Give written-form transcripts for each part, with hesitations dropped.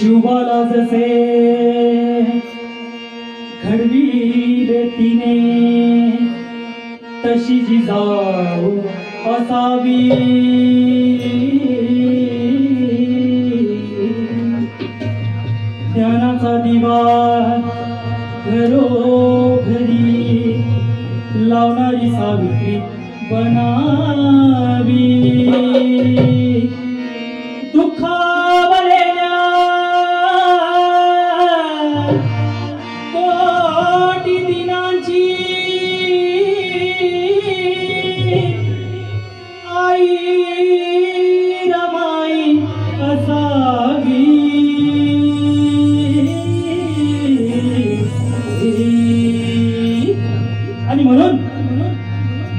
शिवबाला जसे घडविले तिने तशी जिजाऊ असावी। ज्ञानाचा दिवा घरोघरी लावणारी सावित्री बनावी। दुःखावलेल्या कोटी दिनांची आई रमाई असावी। आणि म्हणून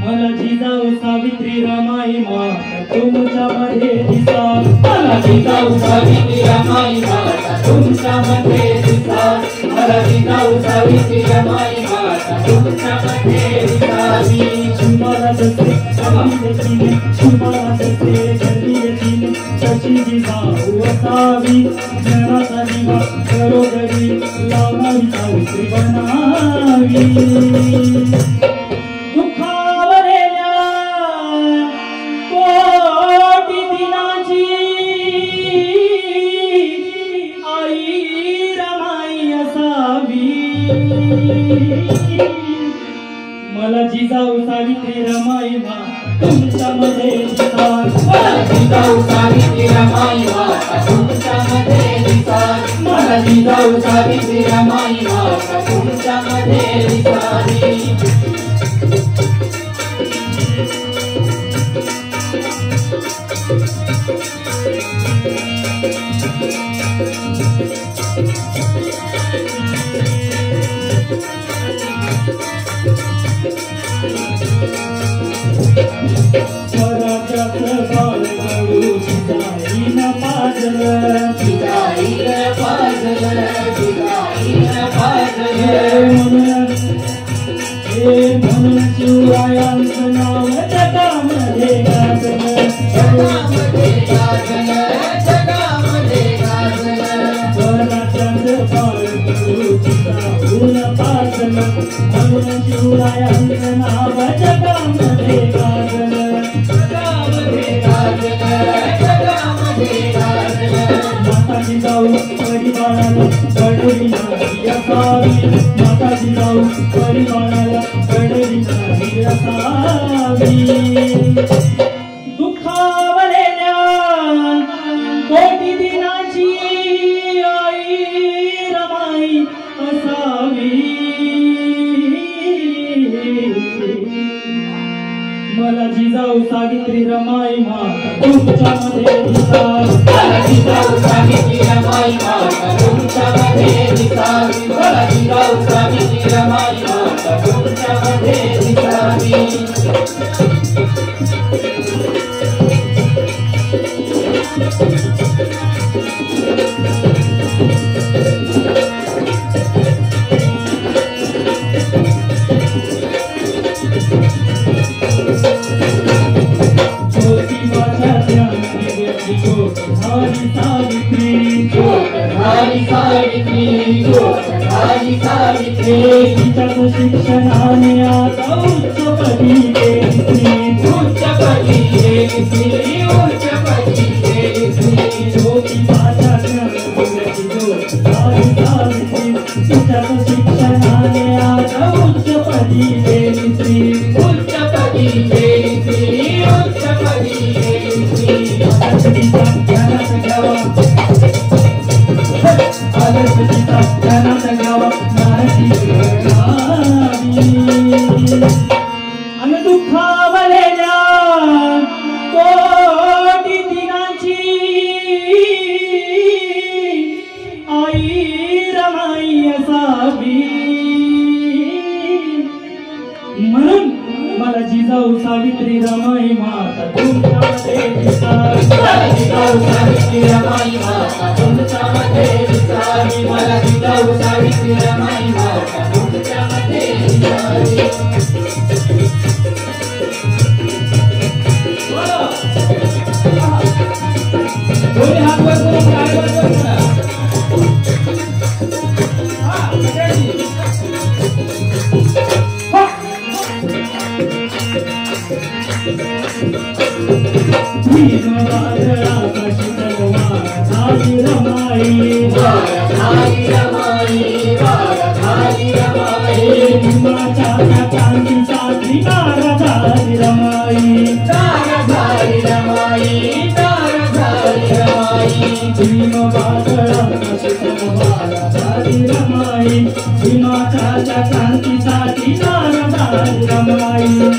मला जिजाऊ सावित्री रमाई माता तुमच्या मध्ये दिसा। मला जिजाऊ सावित्री रमाई माता तुमच्या मध्ये दिसा। मला जिजाऊ सावित्री रमाई माता तुमच्या मध्ये दिसावी। शिवबाला जसे घडविले तिने शिवबाला जसे घडविले तिने तशी जिजाऊ असावी। ज्ञानाचा दिवा घरोघरी लावणारी सावित्री बनावी। दुःखावलेल्या कोटी दिनांची आई रमाई असावी। मला जिजाऊ सावित्री रमाई माता तुमच्या मध्ये दिसा। मला जिजाऊ सावित्री रमाई माता तुमच्या मध्ये दिसा। मला जिजाऊ सावित्री रमाई माता तुमच्या मध्ये दिसावी। स्वराज्याचं बाळगडू जिजाईनं पाजलं। जिजाईनं पाजलं, जिजाईनं पाजलं। म्हणून शिवरायांचं नाव जगामध्ये गाजलं। जगामध्ये गाजलं, जगामध्ये गाजलं। स्वराज्याचं बाळगडू जिजाऊनं पाजलं। म्हणून शिवरायांचं नाव जगामध्ये गाजलं। जगामध्ये गाजलं, जगामध्ये गाजलं। माता जिजाऊ परिवाराला घडवली नाही असावी। माता जिजाऊ परिवाराला घडवली नाही असावी। दुःखावलेल्या कोटी दिनांची आई रमाई असावी। मला जिजाऊ सावित्री रमाई माता तुमच्या मध्ये दिसा। मला जिजाऊ सावित्री रमाई माता तुमच्या मध्ये दिसावी। मला जिजाऊ सावित्री रमाई माता तुमच्या मध्ये दिसावी। तिच्याच शिक्षणाने आता उच्चपदी गेली। उच्चपदी गेली, उच्चपदी गेली। ज्योतिबाच्या ज्ञानाची ज्योत झाली सावित्री। तिच्याच शिक्षणाने आता उच्चपदी गेली। उच्चपदी गेली, उच्चपदी गेली। आदर्शचा ज्ञानाचा घ्यावा, आदर्शचा ज्ञानाचा घ्यावा नारची घडावी। आणि दुःखावलेल्या कोटी दिनांची आई रमाई असावी। म्हणून मला जिजाऊ सावित्री रमाई माता तुमच्या मध्ये दिसा। मला जिजाऊ सावित्री रमाई माता तुमच्या मध्ये दिसावी। मला जिजाऊ सावित्री रमाई माता तुमच्या मध्ये दिसावी। दोन्ही हात वर करून टाळ्या वाजवा. भीम वादळाचा शीतल वारा झाली रमाई भीमाच्या क्रांतीसाठी नारा झाली रमाई भीम वादळाचा शीतल वारा झाली रमाई भीमाच्या क्रांतीसाठी नारा झाली रमाई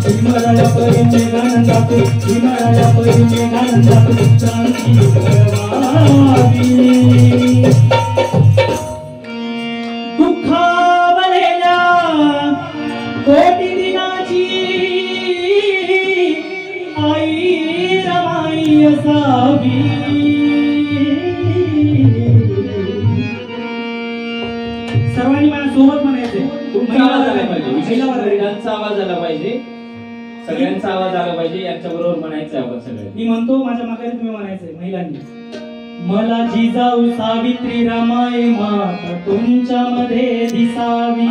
हिमालया परीने गानंदातू हिमालया परीने गानंदातू क्रांती करवावी दुःखावलेल्या कोटी दिनाची आई रमाई असावी सर्वांनी मला सोबत म्हणायचे तुमचा आवाज आला पाहिजे विशेषांचा आवाज आला पाहिजे सगळ्यांचा आवाज आला पाहिजे यांच्या बरोबर म्हणायचं आपण सगळे मी म्हणतो माझ्या मागे तुम्ही म्हणायचंय महिलांनी मला जिजाऊ सावित्री रमाई माता तुमच्या मध्ये दिसावी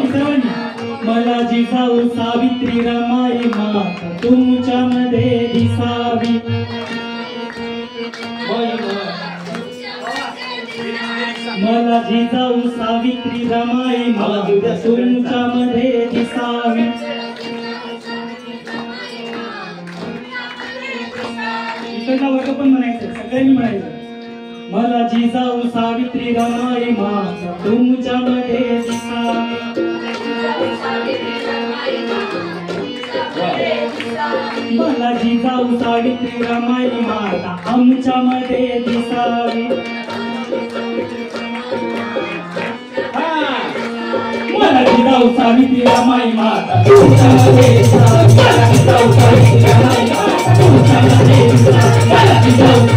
सर्वांनी मला जिजाऊ सावित्री रमाई माता तुमच्या मध्ये दिसावी मला जिजाऊ सावित्री रमाई माता तुमच्या मध्ये दिसावी इकडला वर्ग पण म्हणायचं सगळ्यांनी म्हणायचं मला जिजाऊ सावित्री रमाई माता तुमच्या मध्ये दिसावी मला जिजाऊ सावित्री रमाई माता आमच्या मध्ये दिसावी मला जिजाऊ सावित्री रमाई माता तुमच्या मध्ये दिसावी मला जिजाऊ सावित्री रमाई माता तुमच्या मध्ये दिसावी मला जिजाऊ